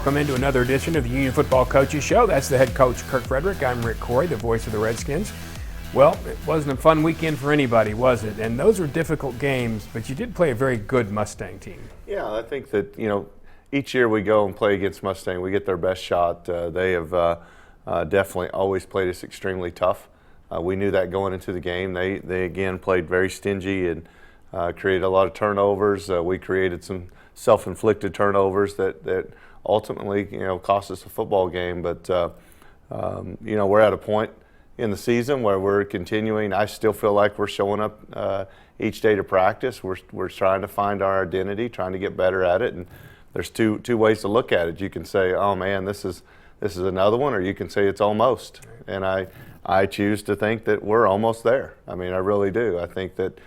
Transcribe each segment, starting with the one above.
Welcome into another edition of the Union Football Coaches Show. That's the head coach, Kirk Frederick. I'm Rick Corey, the voice of the Redskins. Well, it wasn't a fun weekend for anybody, was it? And those were difficult games, but you did play a very good Mustang team. Yeah, I think that, each year we go and play against Mustang, we get their best shot. They have definitely always played us extremely tough. We knew that going into the game. They again played very stingy and created a lot of turnovers. We created some self-inflicted turnovers that ultimately, cost us a football game. But, we're at a point in the season where we're continuing. I still feel like we're showing up each day to practice. We're trying to find our identity, trying to get better at it. And there's two ways to look at it. You can say, oh man, this is another one, or you can say it's almost. And I choose to think that we're almost there. I mean, I really do. I think that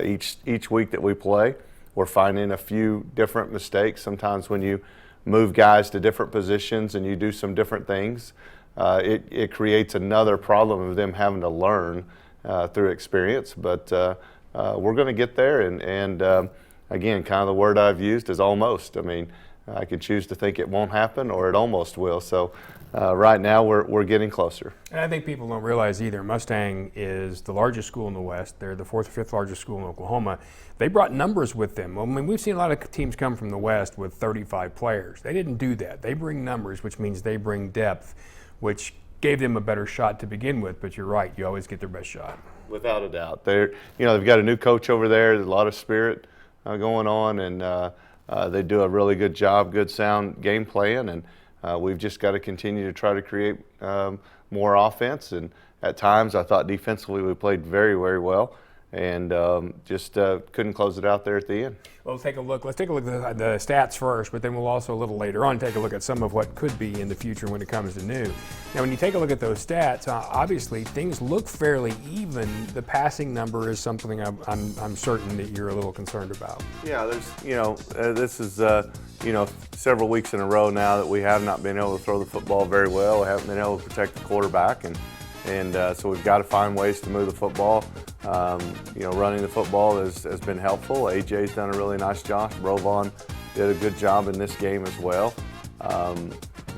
each week that we play, we're finding a few different mistakes. Sometimes when you move guys to different positions and you do some different things, it creates another problem of them having to learn through experience. But we're going to get there. And again, kind of the word I've used is almost. I mean, I could choose to think it won't happen or it almost will. So right now we're getting closer. And I think people don't realize either. Mustang is the largest school in the West. They're the fourth or fifth largest school in Oklahoma. They brought numbers with them. I mean, we've seen a lot of teams come from the West with 35 players. They didn't do that. They bring numbers, which means they bring depth, which gave them a better shot to begin with. But you're right, you always get their best shot. Without a doubt. They've got a new coach over there. There's a lot of spirit going on, and they do a really good job, good sound game plan, and we've just got to continue to try to create more offense. And at times I thought defensively we played very, very well, and just couldn't close it out there at the end. Well, let's take a look at the stats first, but then we'll also a little later on take a look at some of what could be in the future when it comes to new. Now, when you take a look at those stats, obviously things look fairly even. The passing number is something I'm certain that you're a little concerned about. Yeah, this is several weeks in a row now that we have not been able to throw the football very well. We haven't been able to protect the quarterback, and so we've got to find ways to move the football. Running the football has been helpful. AJ's done a really nice job. Rovon did a good job in this game as well.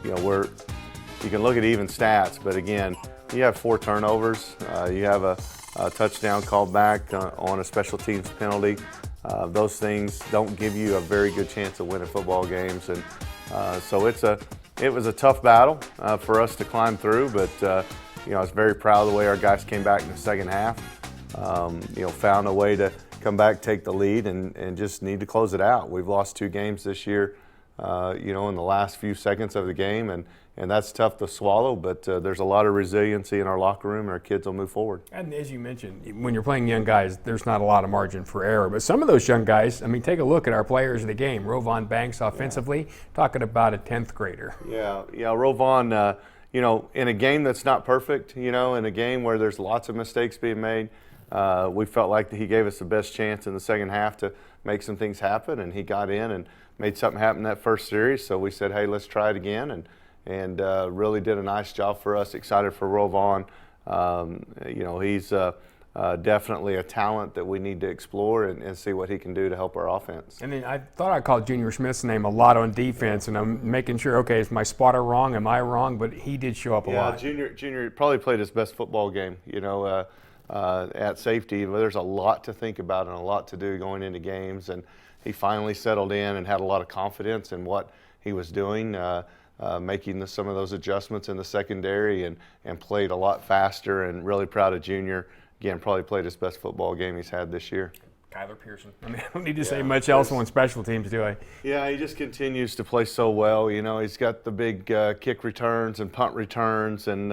You can look at even stats, but again, you have 4 turnovers. You have a touchdown called back on a special teams penalty. Those things don't give you a very good chance of winning football games, and so it was a tough battle for us to climb through. But I was very proud of the way our guys came back in the second half. Found a way to come back, take the lead, and just need to close it out. We've lost 2 games this year, in the last few seconds of the game, and that's tough to swallow, but there's a lot of resiliency in our locker room, and our kids will move forward. And as you mentioned, when you're playing young guys, there's not a lot of margin for error, but some of those young guys, I mean, take a look at our players of the game. Rovon Banks offensively, talking about a 10th grader. Yeah, Rovon, in a game that's not perfect, in a game where there's lots of mistakes being made, we felt like he gave us the best chance in the second half to make some things happen, and he got in and made something happen that first series. So we said, hey, let's try it again, and really did a nice job for us. Excited for Rovon. He's definitely a talent that we need to explore and see what he can do to help our offense. And then I thought I called Junior Smith's name a lot on defense, and I'm making sure, okay, is my spotter wrong? Am I wrong? But he did show up a lot. Junior probably played his best football game, at safety. But there's a lot to think about and a lot to do going into games, and he finally settled in and had a lot of confidence in what he was doing, making some of those adjustments in the secondary, and played a lot faster. And really proud of Junior. Again, probably played his best football game he's had this year. Kyler Pearson. I mean, I don't need to say much else on special teams, do I? Yeah, he just continues to play so well. He's got the big kick returns and punt returns, and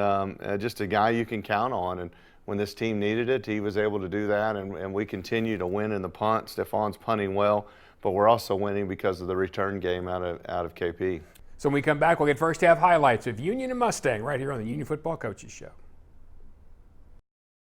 just a guy you can count on. And when this team needed it, he was able to do that, and we continue to win in the punt. Stefan's punting well, but we're also winning because of the return game out of KP. So when we come back, we'll get first half highlights of Union and Mustang right here on the Union Football Coaches Show.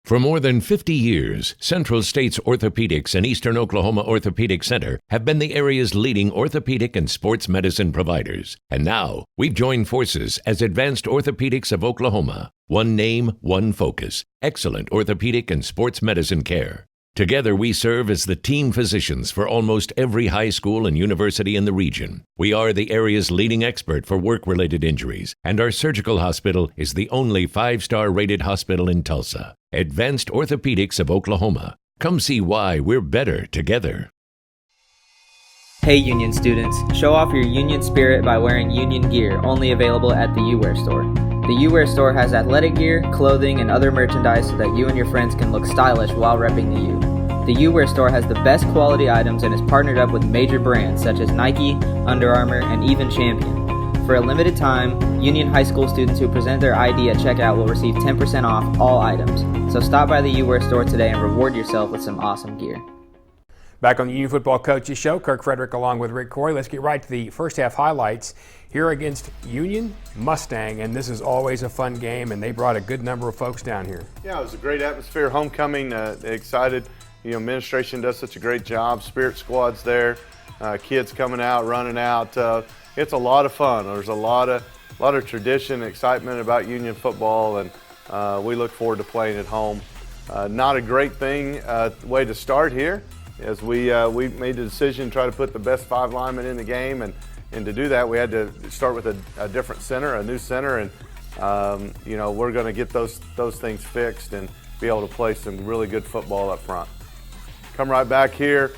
For more than 50 years, Central States Orthopedics and Eastern Oklahoma Orthopedic Center have been the area's leading orthopedic and sports medicine providers. And now, we've joined forces as Advanced Orthopedics of Oklahoma. One name, one focus. Excellent orthopedic and sports medicine care. Together, we serve as the team physicians for almost every high school and university in the region. We are the area's leading expert for work-related injuries, and our surgical hospital is the only 5-star rated hospital in Tulsa. Advanced Orthopedics of Oklahoma. Come see why we're better together. Hey Union students, show off your Union spirit by wearing Union gear, only available at the UWear store. The UWear store has athletic gear, clothing, and other merchandise so that you and your friends can look stylish while repping the U. The UWear store has the best quality items and is partnered up with major brands such as Nike, Under Armour, and even Champion. For a limited time, Union High School students who present their ID at checkout will receive 10% off all items. So stop by the UWear store today and reward yourself with some awesome gear. Back on the Union Football Coaches Show, Kirk Frederick along with Rick Corey. Let's get right to the first half highlights here against Union Mustang, and this is always a fun game, and they brought a good number of folks down here. Yeah, it was a great atmosphere, homecoming, excited. You know, administration does such a great job. Spirit squad's there, kids coming out, running out. It's a lot of fun. There's a lot of tradition, excitement about Union football, and we look forward to playing at home. Not a great way to start here, as we made the decision to try to put the best 5 linemen in the game, and to do that we had to start with a different center, a new center, and you know, we're going to get those things fixed and be able to play some really good football up front. Come right back here,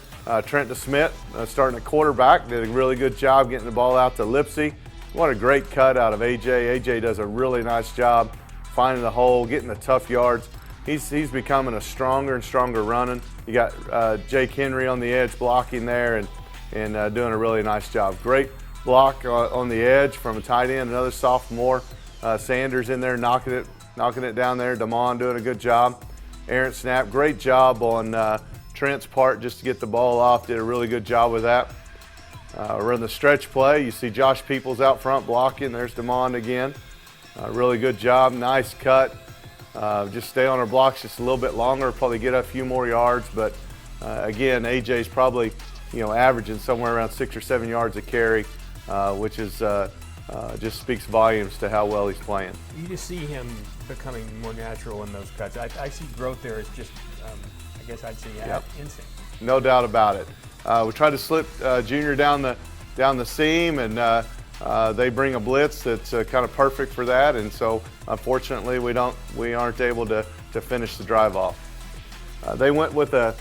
Trent DeSmith starting at quarterback, did a really good job getting the ball out to Lipsy. What a great cut out of AJ. AJ does a really nice job finding the hole, getting the tough yards. He's becoming a stronger and stronger running. You got Jake Henry on the edge blocking there and doing a really nice job. Great block on the edge from a tight end, another sophomore. Sanders in there knocking it down there. Damon doing a good job. Aaron Snap, great job on Trent's part just to get the ball off. Did a really good job with that. Run the stretch play. You see Josh Peoples out front blocking. There's Damon again. Really good job. Nice cut. Just stay on our blocks just a little bit longer, probably get a few more yards, but again, AJ's probably, you know, averaging somewhere around 6 or 7 yards a carry, which is just speaks volumes to how well he's playing. You just see him becoming more natural in those cuts. I see growth there. It's just, I guess I'd say instinct. No doubt about it. We tried to slip Junior down the seam, and they bring a blitz that's kind of perfect for that, and so unfortunately we aren't able to finish the drive off. They went with a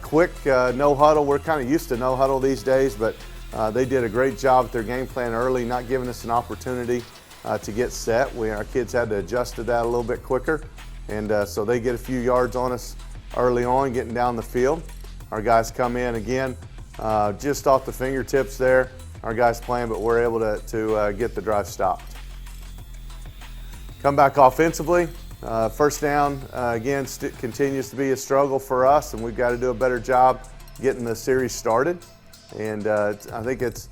quick no huddle. We're kind of used to no huddle these days, but they did a great job with their game plan early, not giving us an opportunity to get set. Our kids had to adjust to that a little bit quicker, and so they get a few yards on us early on, getting down the field. Our guys come in again, just off the fingertips there. Our guys playing, but we're able to get the drive stopped. Come back offensively. First down, again, continues to be a struggle for us, and we've got to do a better job getting the series started. And I think it's,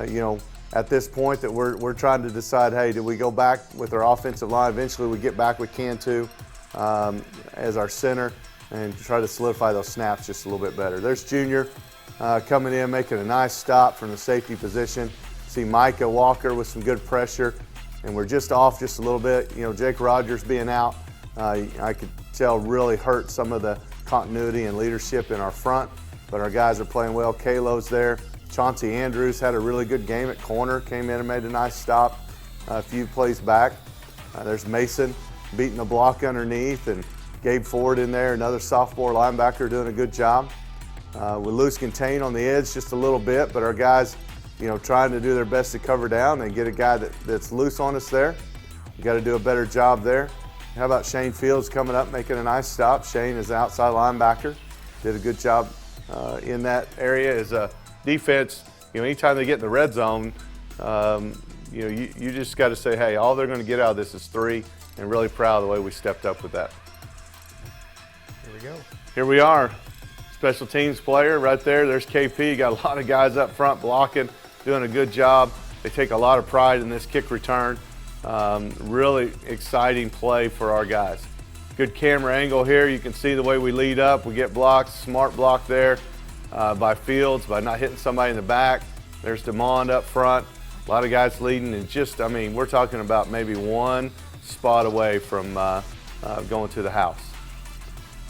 you know, at this point that we're trying to decide, hey, do we go back with our offensive line? Eventually we get back with Cantu as our center and try to solidify those snaps just a little bit better. There's Junior coming in, making a nice stop from the safety position. See Micah Walker with some good pressure, and we're just off just a little bit. You know, Jake Rogers being out, I could tell really hurt some of the continuity and leadership in our front, but our guys are playing well. Kalo's there. Chauncey Andrews had a really good game at corner, came in and made a nice stop a few plays back. There's Mason beating the block underneath, and Gabe Ford in there, another sophomore linebacker doing a good job. We lose contain on the edge just a little bit, but our guys, you know, trying to do their best to cover down and get a guy that's loose on us there. We got to do a better job there. How about Shane Fields coming up, making a nice stop? Shane is an outside linebacker, did a good job in that area. As a defense, you know, anytime they get in the red zone, you know, you just got to say, hey, all they're going to get out of this is 3, and really proud of the way we stepped up with that. Here we go. Here we are. Special teams player right there. There's KP. Got a lot of guys up front blocking, doing a good job. They take a lot of pride in this kick return. Really exciting play for our guys. Good camera angle here. You can see the way we lead up. We get blocks, smart block there by Fields by not hitting somebody in the back. There's DeMond up front. A lot of guys leading, and just, I mean, we're talking about maybe one spot away from going to the house.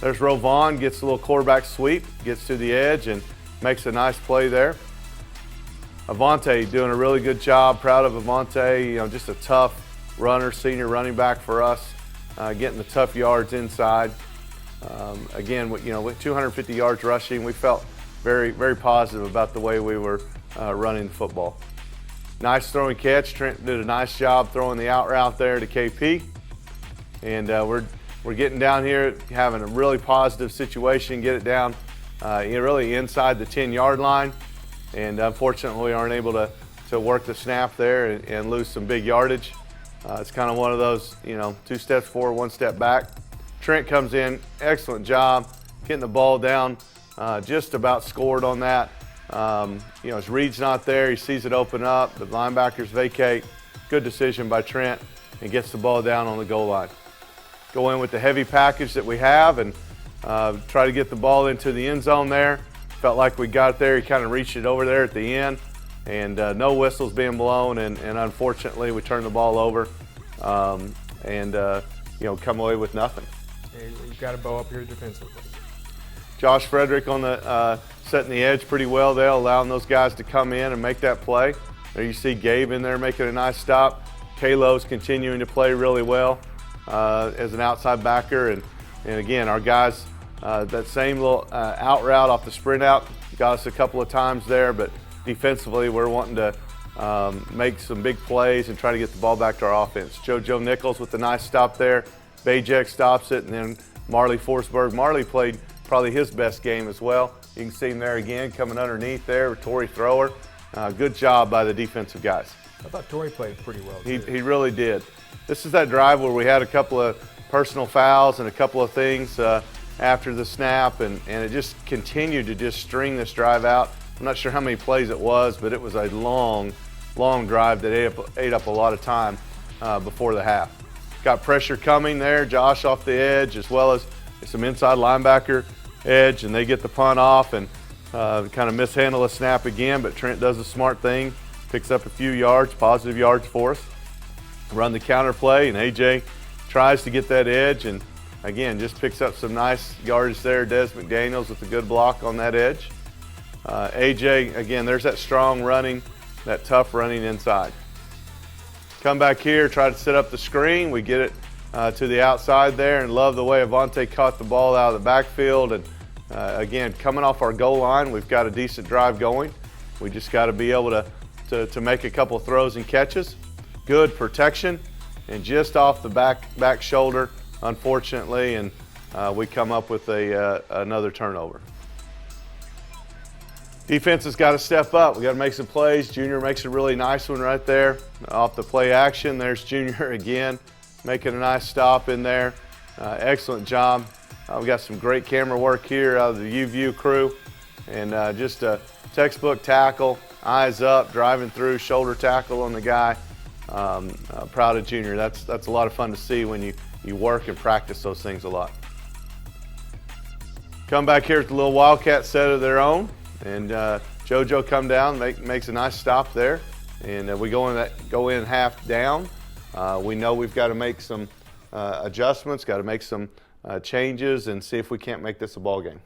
There's Rovon, gets a little quarterback sweep, gets to the edge and makes a nice play there. Avante doing a really good job. Proud of Avante, just a tough runner, senior running back for us, getting the tough yards inside. Again, with 250 yards rushing, we felt very, very positive about the way we were running the football. Nice throwing catch. Trent did a nice job throwing the out route there to KP. And we're getting down here, having a really positive situation, get it down really inside the 10-yard line. And unfortunately, we aren't able to work the snap there and lose some big yardage. It's kind of one of those, 2 steps forward, 1 step back. Trent comes in, excellent job, getting the ball down, just about scored on that. His read's not there, he sees it open up, the linebackers vacate. Good decision by Trent, and gets the ball down on the goal line. Go in with the heavy package that we have and try to get the ball into the end zone there. Felt like we got it there, he kind of reached it over there at the end, and no whistles being blown, and unfortunately we turned the ball over and come away with nothing. You've got to bow up here defensively. Josh Frederick on the setting the edge pretty well there, allowing those guys to come in and make that play. There you see Gabe in there making a nice stop. Kalo's continuing to play really well as an outside backer, and again, our guys, that same little out route off the sprint out got us a couple of times there, but defensively we're wanting to make some big plays and try to get the ball back to our offense. JoJo Nichols with a nice stop there. Bajek stops it, and then Marley Forsberg. Marley played probably his best game as well. You can see him there again, coming underneath there, Torrey Thrower. Good job by the defensive guys. I thought Torrey played pretty well, too. He really did. This is that drive where we had a couple of personal fouls and a couple of things after the snap, and it just continued to just string this drive out. I'm not sure how many plays it was, but it was a long, long drive that ate up a lot of time before the half. Got pressure coming there, Josh off the edge, as well as some inside linebacker edge, and they get the punt off and kind of mishandle the snap again, but Trent does a smart thing, picks up a few yards, positive yards for us. Run the counter play, and AJ tries to get that edge, and again, just picks up some nice yardage there. Des McDaniels with a good block on that edge. AJ, again, there's that strong running, that tough running inside. Come back here, try to set up the screen. We get it to the outside there, and love the way Avante caught the ball out of the backfield. And again, coming off our goal line, we've got a decent drive going. We just got to be able to make a couple of throws and catches. Good protection, and just off the back shoulder, unfortunately, and we come up with another turnover. Defense has got to step up. We got to make some plays. Junior makes a really nice one right there off the play action. There's Junior again, making a nice stop in there. Excellent job. We got some great camera work here out of the UView crew, and just a textbook tackle, eyes up, driving through, shoulder tackle on the guy. Proud of Junior. That's a lot of fun to see when you work and practice those things a lot. Come back here with the little Wildcat set of their own, and JoJo come down, makes a nice stop there, and we go in half down. We know we've got to make some adjustments, got to make some changes, and see if we can't make this a ball game.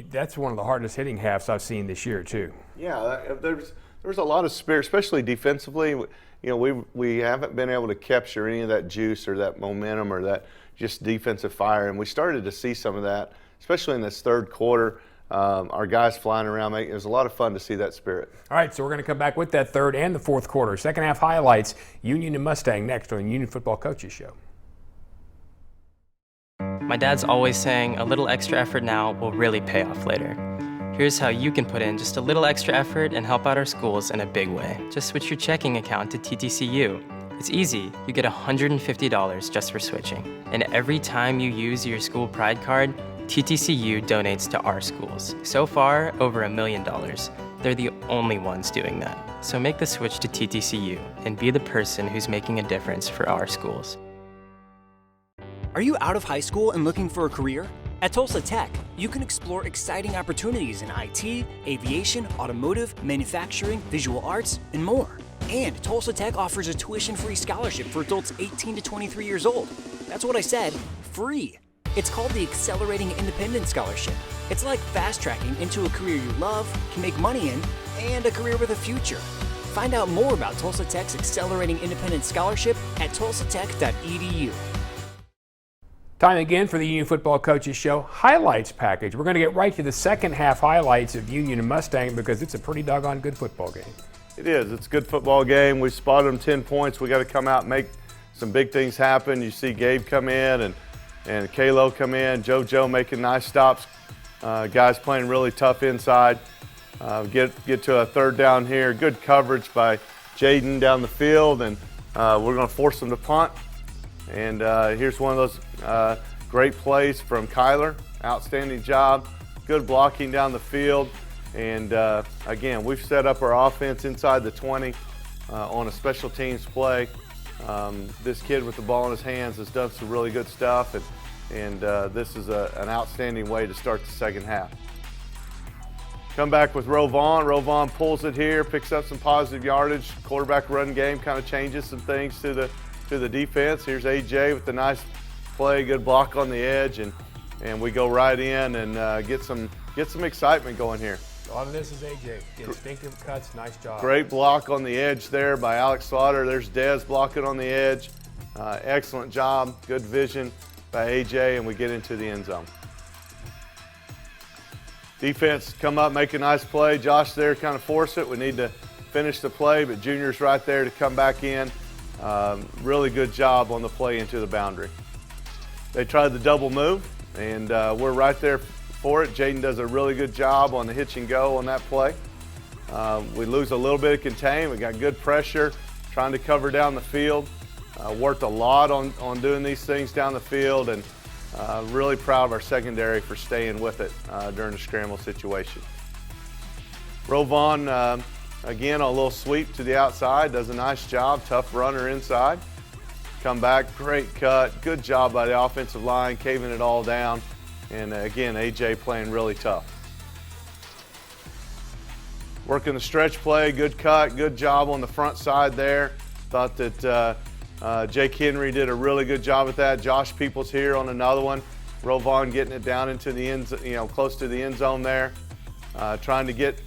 That's one of the hardest hitting halves I've seen this year, too. Yeah, there's a lot of spirit, especially defensively. We haven't been able to capture any of that juice or that momentum or that just defensive fire, and we started to see some of that, especially in this third quarter. Our guys flying around, it was a lot of fun to see that spirit. All right, so we're going to come back with that third and the fourth quarter. Second half highlights, Union and Mustang next on Union Football Coaches Show. My dad's always saying a little extra effort now will really pay off later. Here's how you can put in just a little extra effort and help out our schools in a big way. Just switch your checking account to TTCU. It's easy. You get $150 just for switching. And every time you use your school pride card, TTCU donates to our schools. So far, over $1 million. They're the only ones doing that. So make the switch to TTCU and be the person who's making a difference for our schools. Are you out of high school and looking for a career? At Tulsa Tech, you can explore exciting opportunities in IT, aviation, automotive, manufacturing, visual arts, and more. And Tulsa Tech offers a tuition-free scholarship for adults 18 to 23 years old. That's what I said, free. It's called the Accelerating Independent Scholarship. It's like fast-tracking into a career you love, can make money in, and a career with a future. Find out more about Tulsa Tech's Accelerating Independent Scholarship at tulsatech.edu. Time again for the Union Football Coaches Show Highlights Package. We're going to get right to the second half highlights of Union and Mustang because it's a pretty doggone good football game. It is. It's a good football game. We spotted them 10 points. We got to come out and make some big things happen. You see Gabe come in and Kalo come in. JoJo making nice stops. Guys playing really tough inside. Get to a third down here. Good coverage by Jaden down the field, and we're going to force them to punt. And here's one of those great plays from Kyler. Outstanding job. Good blocking down the field. And again, we've set up our offense inside the 20 on a special teams play. This kid with the ball in his hands has done some really good stuff, and this is an outstanding way to start the second half. Come back with Rovon. Rovon pulls it here, picks up some positive yardage. Quarterback run game kind of changes some things to the defense. Here's AJ with the nice play, good block on the edge, and we go right in and get some excitement going here. A lot of this is AJ. Instinctive cuts, nice job. Great block on the edge there by Alex Slaughter. There's Dez blocking on the edge. Excellent job, good vision by AJ, and we get into the end zone. Defense come up, make a nice play. Josh there kind of force it. We need to finish the play, but Junior's right there to come back in. Really good job on the play into the boundary. They tried the double move, and we're right there for it. Jaden does a really good job on the hitch and go on that play. We lose a little bit of contain. We got good pressure, trying to cover down the field. Worked a lot on doing these things down the field, and really proud of our secondary for staying with it during the scramble situation. Rovon, again, a little sweep to the outside, does a nice job, tough runner inside. Come back, great cut, good job by the offensive line, caving it all down. And again, AJ playing really tough. Working the stretch play, good cut, good job on the front side there. Thought that Jake Henry did a really good job at that. Josh Peoples here on another one. Rovon getting it down into the end, close to the end zone there. Trying to get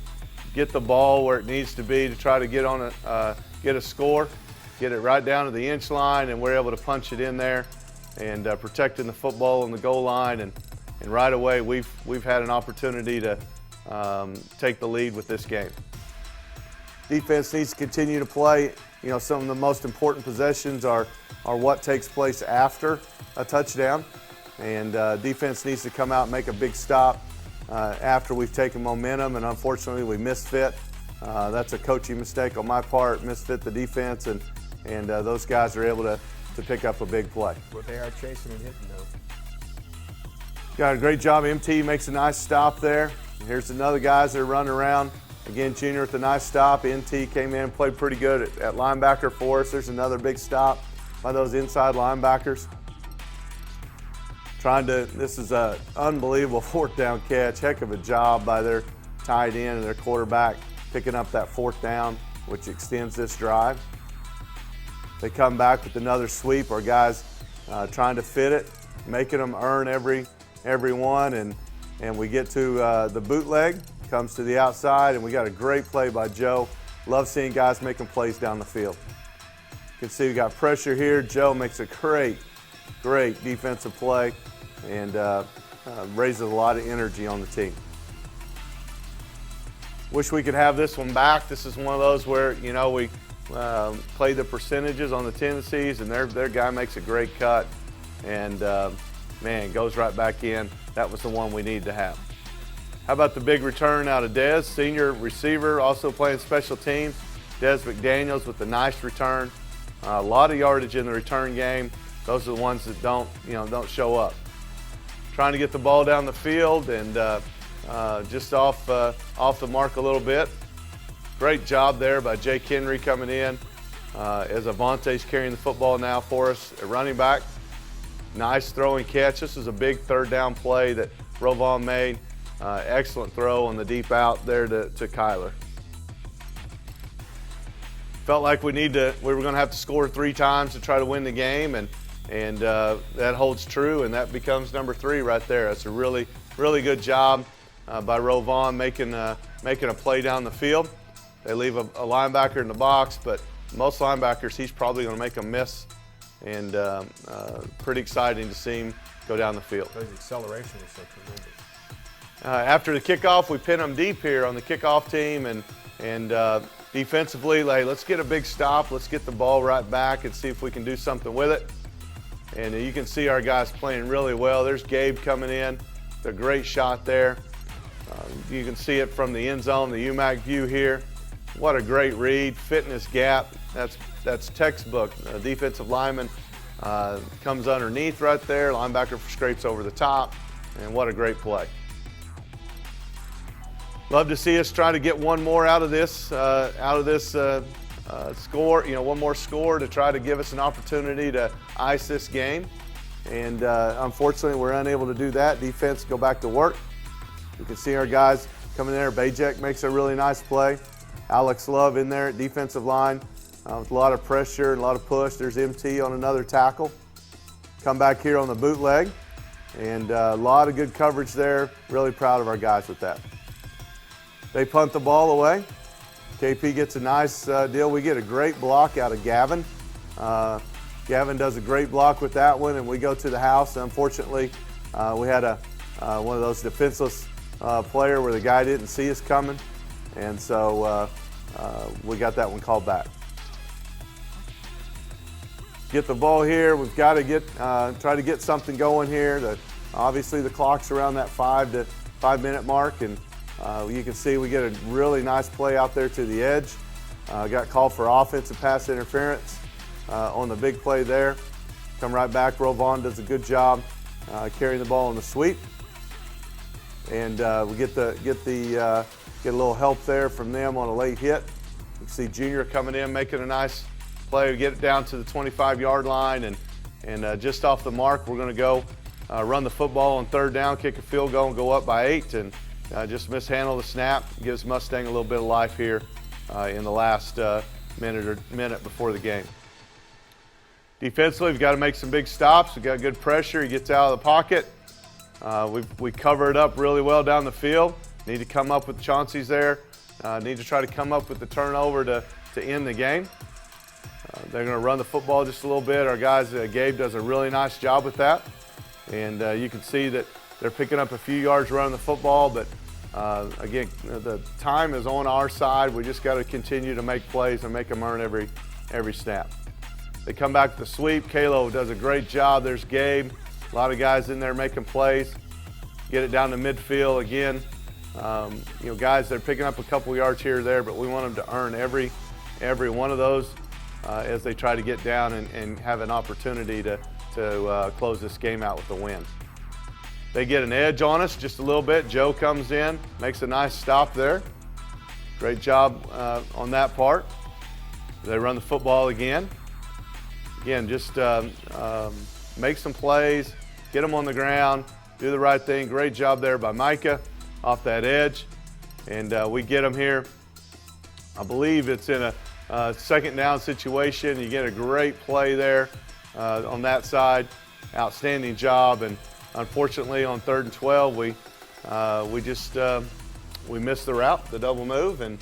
the ball where it needs to be to try to get a score. Get it right down to the inch line, and we're able to punch it in there and protecting the football on the goal line. And right away, we've had an opportunity to take the lead with this game. Defense needs to continue to play. Some of the most important possessions are what takes place after a touchdown. And defense needs to come out and make a big stop after we've taken momentum, and unfortunately we misfit. That's a coaching mistake on my part, misfit the defense, and those guys are able to pick up a big play. But they are chasing and hitting though. Got a great job. MT makes a nice stop there. And here's another guys that are running around. Again, Junior with a nice stop. NT came in and played pretty good at linebacker for us. There's another big stop by those inside linebackers. This is an unbelievable fourth down catch. Heck of a job by their tight end and their quarterback picking up that fourth down, which extends this drive. They come back with another sweep. Our guys trying to fit it, making them earn every one, and we get to the bootleg. Comes to the outside, and we got a great play by Joe. Love seeing guys making plays down the field. You can see we got pressure here. Joe makes a great defensive play and raises a lot of energy on the team. Wish we could have this one back. This is one of those where, we play the percentages on the tendencies, and their guy makes a great cut, and man, goes right back in. That was the one we needed to have. How about the big return out of Dez, senior receiver, also playing special teams. Dez McDaniels with a nice return. A lot of yardage in the return game. Those are the ones that don't show up. Trying to get the ball down the field and just off the mark a little bit. Great job there by Jake Henry coming in as Avante's carrying the football now for us at running back. Nice throwing catch. This is a big third down play that Rovon made. Excellent throw on the deep out there to Kyler. Felt like we were going to have to score 3 times to try to win the game, and and that holds true, and that becomes number 3 right there. That's a really, really good job by Rovon making a play down the field. They leave a linebacker in the box, but most linebackers, he's probably going to make a miss, and pretty exciting to see him go down the field. His acceleration is so tremendous. After the kickoff, we pin them deep here on the kickoff team, and defensively, let's get a big stop. Let's get the ball right back and see if we can do something with it. And you can see our guys playing really well. There's Gabe coming in. It's a great shot there. You can see it from the end zone, the UMAC view here. What a great read, fitness gap. That's textbook. Defensive lineman comes underneath right there. Linebacker scrapes over the top, and what a great play. Love to see us try to get one more out of this score. One more score to try to give us an opportunity to ice this game. And unfortunately, we're unable to do that. Defense go back to work. You can see our guys coming there. Bajek makes a really nice play. Alex Love in there at defensive line with a lot of pressure and a lot of push. There's MT on another tackle. Come back here on the bootleg, and a lot of good coverage there. Really proud of our guys with that. They punt the ball away. KP gets a nice deal. We get a great block out of Gavin. Gavin does a great block with that one, and we go to the house. Unfortunately, we had one of those defenseless player where the guy didn't see us coming, and so we got that one called back. Get the ball here. We've got to try to get something going here. Obviously, the clock's around that 5-minute mark, and you can see we get a really nice play out there to the edge. Got called for offensive pass interference on the big play there. Come right back. Rovon does a good job carrying the ball in the sweep, and we get a little help there from them on a late hit. You can see Junior coming in, making a nice play. We get it down to the 25-yard line, and just off the mark, we're going to go run the football on 3rd down, kick a field goal, and go up by 8, and just mishandle the snap. Gives Mustang a little bit of life here in the last minute before the game. Defensively, we've got to make some big stops. We've got good pressure. He gets out of the pocket. We cover it up really well down the field. Need to come up with Chauncey's there. Need to try to come up with the turnover to end the game. They're going to run the football just a little bit. Our guys, Gabe does a really nice job with that. And you can see that they're picking up a few yards running the football, but again, the time is on our side. We just got to continue to make plays and make them earn every snap. They come back to the sweep. Kalo does a great job. There's Gabe. A lot of guys in there making plays. Get it down to midfield again. Guys, they're picking up a couple yards here or there, but we want them to earn every one of those as they try to get down and have an opportunity to close this game out with a win. They get an edge on us just a little bit. Joe comes in, makes a nice stop there. Great job on that part. They run the football again. Again, just make some plays, get them on the ground, do the right thing. Great job there by Micah off that edge. And we get them here. I believe it's in a 2nd down situation. You get a great play there on that side. Outstanding job. And unfortunately, on 3rd and 12, we missed the route, the double move, and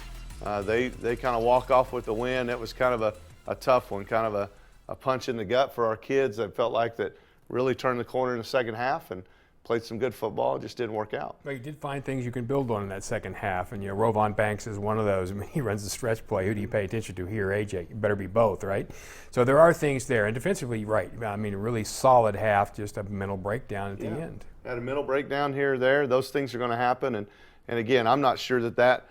they kind of walk off with the win. It was kind of a tough one, kind of a punch in the gut for our kids. That felt like that really turned the corner in the 2nd half and played some good football. It just didn't work out. Well, you did find things you can build on in that 2nd half, and Rovon Banks is one of those. I mean, he runs the stretch play. Who do you pay attention to here, AJ? You better be both, right? So there are things there, and defensively, right. I mean, a really solid half, just a mental breakdown at the end. Had a mental breakdown here or there. Those things are going to happen, and again, I'm not sure that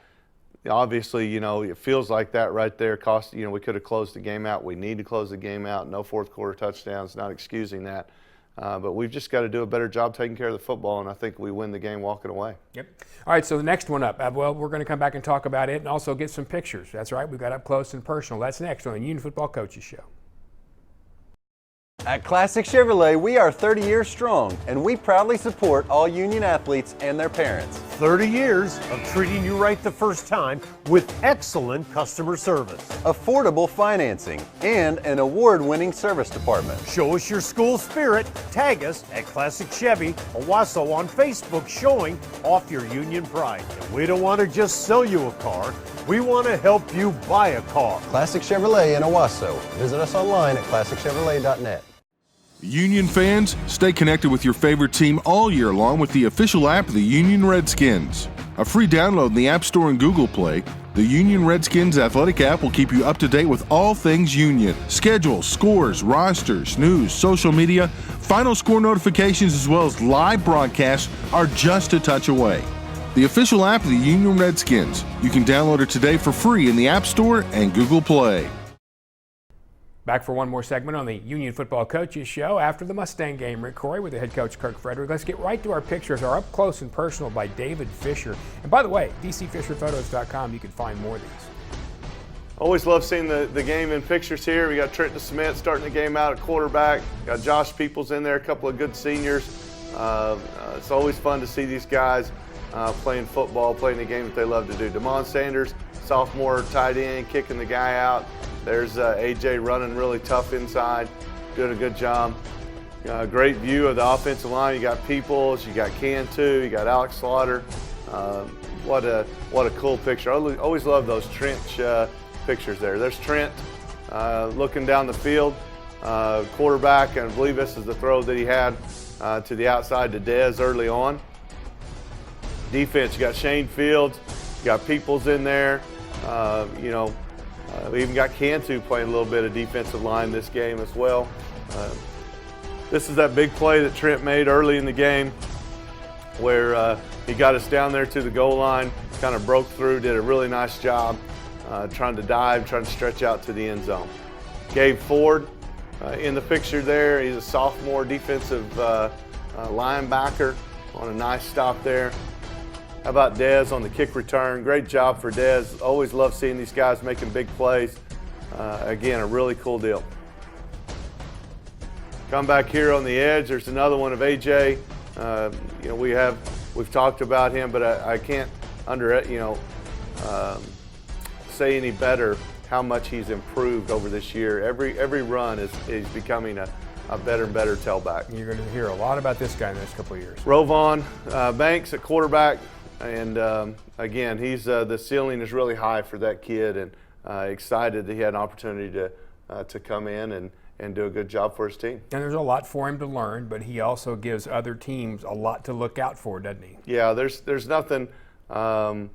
obviously, it feels like that right there cost. We could have closed the game out. We need to close the game out. No 4th quarter touchdowns. Not excusing that. But we've just got to do a better job taking care of the football, and I think we win the game walking away. Yep. All right, so the next one up, well, we're going to come back and talk about it and also get some pictures. That's right, we've got up close and personal. That's next on the Union Football Coaches Show. At Classic Chevrolet, we are 30 years strong, and we proudly support all Union athletes and their parents. 30 years of treating you right the first time with excellent customer service. Affordable financing, and an award-winning service department. Show us your school spirit. Tag us at Classic Chevy Owasso on Facebook, showing off your Union pride. And we don't want to just sell you a car. We want to help you buy a car. Classic Chevrolet in Owasso. Visit us online at ClassicChevrolet.net. Union fans, stay connected with your favorite team all year long with the official app of the Union Redskins. A free download in the App Store and Google Play, the Union Redskins athletic app will keep you up to date with all things Union. Schedules, scores, rosters, news, social media, final score notifications, as well as live broadcasts are just a touch away. The official app of the Union Redskins. You can download it today for free in the App Store and Google Play. Back for one more segment on the Union Football Coaches Show after the Mustang game. Rick Corey with the head coach Kirk Frederick. Let's get right to our pictures, our up close and personal by David Fisher. And by the way, dcfisherphotos.com, you can find more of these. Always love seeing the game in pictures here. We got Trent DeSmet starting the game out at quarterback. Got Josh Peoples in there, a couple of good seniors. It's always fun to see these guys playing football, playing the game that they love to do. Damon Sanders, sophomore tight end, kicking the guy out. There's AJ running really tough inside, doing a good job. Great view of the offensive line. You got Peoples, you got Cantu, you got Alex Slaughter. What a cool picture. I always love those trench pictures there. There's Trent looking down the field, quarterback, and I believe this is the throw that he had to the outside to Dez early on. Defense, you got Shane Fields, you got Peoples in there. We even got Cantu playing a little bit of defensive line this game as well. This is that big play that Trent made early in the game where he got us down there to the goal line, kind of broke through, did a really nice job trying to dive, trying to stretch out to the end zone. Gabe Ford in the picture there. He's a sophomore defensive linebacker on a nice stop there. How about Dez on the kick return? Great job for Dez. Always love seeing these guys making big plays. Again, a really cool deal. Come back here on the edge. There's another one of AJ. We've talked about him, but I can't say any better how much he's improved over this year. Every run is becoming a better and better tailback. You're going to hear a lot about this guy in the next couple of years. Rovon Banks at quarterback. And again, the ceiling is really high for that kid, and excited that he had an opportunity to come in and do a good job for his team. And there's a lot for him to learn, but he also gives other teams a lot to look out for, doesn't he? Yeah, there's nothing nothing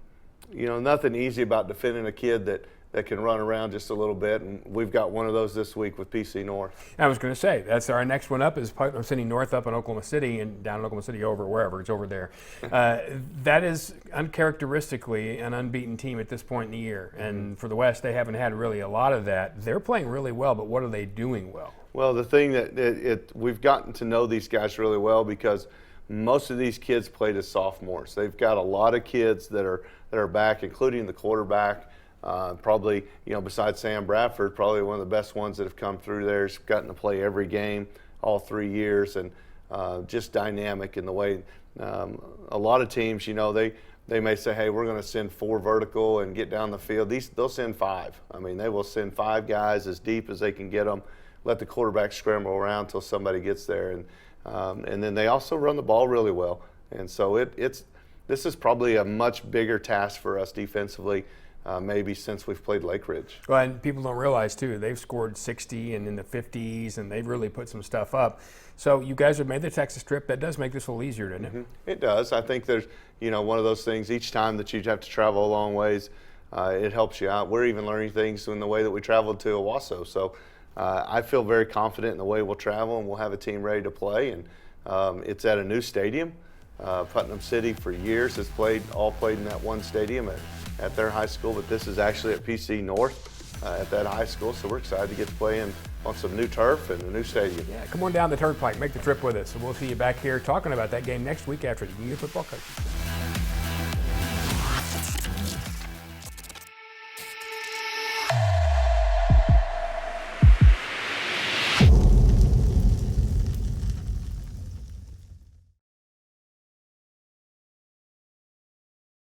easy about defending a kid that can run around just a little bit, and we've got one of those this week with PC North. I was going to say, that's our next one up is Putnam City North up in Oklahoma City, and down in Oklahoma City over wherever, it's over there. That is uncharacteristically an unbeaten team at this point in the year, and for the West, they haven't had really a lot of that. They're playing really well, but what are they doing well? Well, the thing that we've gotten to know these guys really well because most of these kids played as sophomores. They've got a lot of kids that are back, including the quarterback. Probably, besides Sam Bradford, probably one of the best ones that have come through there. He's gotten to play every game, all 3 years, and just dynamic in the way. A lot of teams, they may say, hey, we're going to send 4 vertical and get down the field. They'll send 5. I mean, they will send 5 guys as deep as they can get them, let the quarterback scramble around until somebody gets there. And then they also run the ball really well. And so this is probably a much bigger task for us defensively. Maybe since we've played Lake Ridge. Well, and people don't realize, too, they've scored 60 and in the 50s, and they've really put some stuff up. So you guys have made the Texas trip. That does make this a little easier, doesn't it? It does. I think there's, one of those things each time that you have to travel a long ways, it helps you out. We're even learning things in the way that we traveled to Owasso. So I feel very confident in the way we'll travel, and we'll have a team ready to play. And it's at a new stadium. Putnam City for years has played in that one stadium at their high school, but this is actually at PC North at that high school, so we're excited to get to play on some new turf and a new stadium. Yeah, come on down the turnpike, make the trip with us, and we'll see you back here talking about that game next week after the Union Football Coaches.